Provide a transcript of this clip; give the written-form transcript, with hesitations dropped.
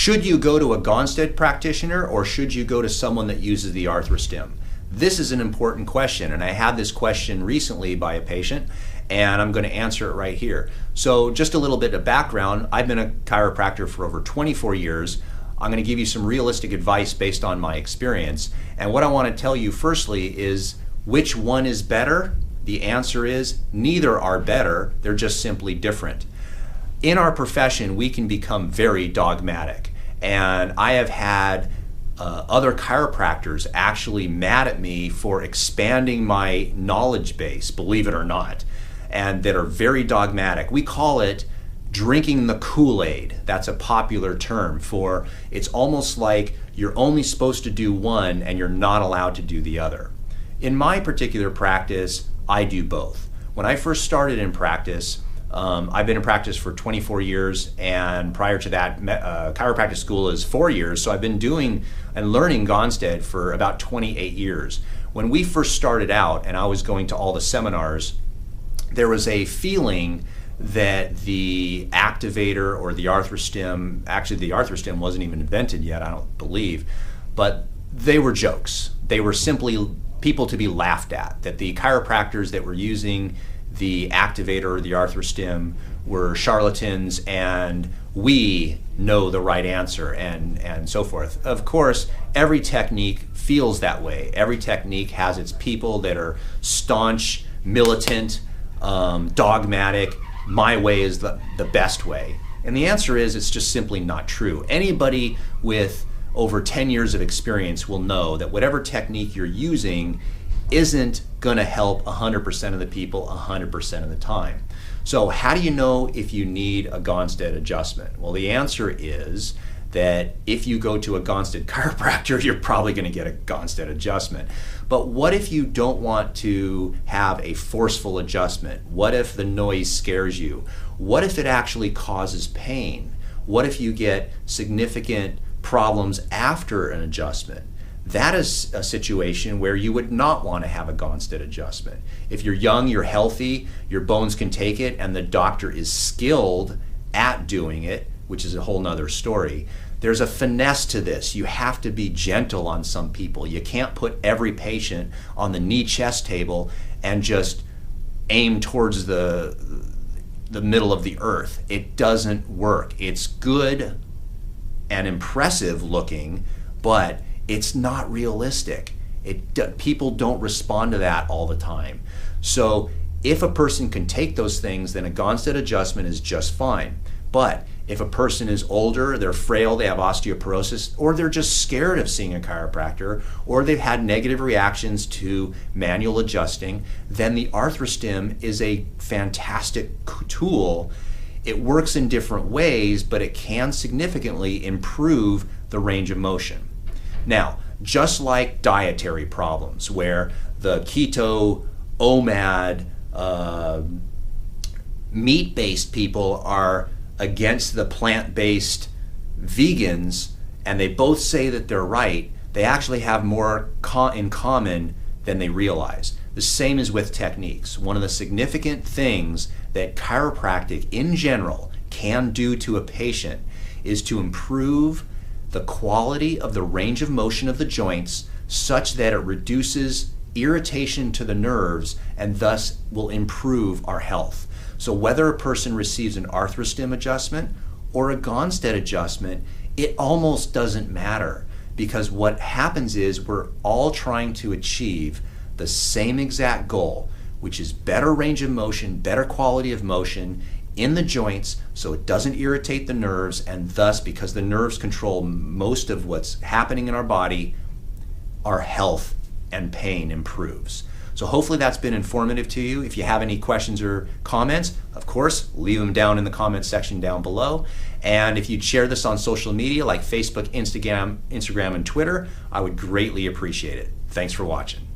Should you go to a Gonstead practitioner or should you go to someone that uses the Arthrostim? This is an important question, and I had this question recently by a patient, and I'm going to answer it right here. So just a little bit of background. I've been a chiropractor for over 24 years. I'm going to give you some realistic advice based on my experience. And what I want to tell you firstly is, which one is better? The answer is neither are better. They're just simply different. In our profession, we can become very dogmatic. And I have had other chiropractors actually mad at me for expanding my knowledge base, believe it or not, and that are very dogmatic. We call it drinking the KoolAid. That's a popular term for, it's almost like you're only supposed to do one and you're not allowed to do the other. In my particular practice, I do both. When I first started in practice, I've been in practice for 24 years, and prior to that, chiropractic school is 4 years, so I've been doing and learning Gonstead for about 28 years. When we first started out and I was going to all the seminars, there was a feeling that the activator or the Arthrostim, actually the Arthrostim wasn't even invented yet, I don't believe, but they were jokes. They were simply people to be laughed at, that the chiropractors that were using the activator or the Arthrostim were charlatans and we know the right answer and so forth. Of course, every technique feels that way. Every technique has its people that are staunch, militant, dogmatic. My way is the best way. And the answer is it's just simply not true. Anybody with over 10 years of experience will know that whatever technique you're using isn't going to help 100% of the people 100% of the time. So how do you know if you need a Gonstead adjustment? Well, the answer is that if you go to a Gonstead chiropractor, you're probably going to get a Gonstead adjustment. But what if you don't want to have a forceful adjustment? What if the noise scares you? What if it actually causes pain? What if you get significant problems after an adjustment? That is a situation where you would not want to have a Gonstead adjustment. If you're young, you're healthy, your bones can take it, and the doctor is skilled at doing it, which is a whole nother story. There's a finesse to this. You have to be gentle on some people. You can't put every patient on the knee-chest table and just aim towards the middle of the earth. It doesn't work. It's good and impressive looking, but it's not realistic. People don't respond to that all the time. So if a person can take those things, then a Gonstead adjustment is just fine. But if a person is older, they're frail, they have osteoporosis, or they're just scared of seeing a chiropractor, or they've had negative reactions to manual adjusting, then the Arthrostim is a fantastic tool. It works in different ways, but it can significantly improve the range of motion. Now, just like dietary problems, where the keto, OMAD, meat-based people are against the plant-based vegans, and they both say that they're right, they actually have more in common than they realize. The same is with techniques. One of the significant things that chiropractic in general can do to a patient is to improve the quality of the range of motion of the joints such that it reduces irritation to the nerves and thus will improve our health. So whether a person receives an Arthrostim adjustment or a Gonstead adjustment, it almost doesn't matter, because what happens is we're all trying to achieve the same exact goal, which is better range of motion, better quality of motion in the joints so it doesn't irritate the nerves, and thus, because the nerves control most of what's happening in our body, our health and pain improves. So hopefully that's been informative to you. If you have any questions or comments, of course, leave them down in the comments section down below. And if you'd share this on social media like Facebook, Instagram, and Twitter, I would greatly appreciate it. Thanks for watching.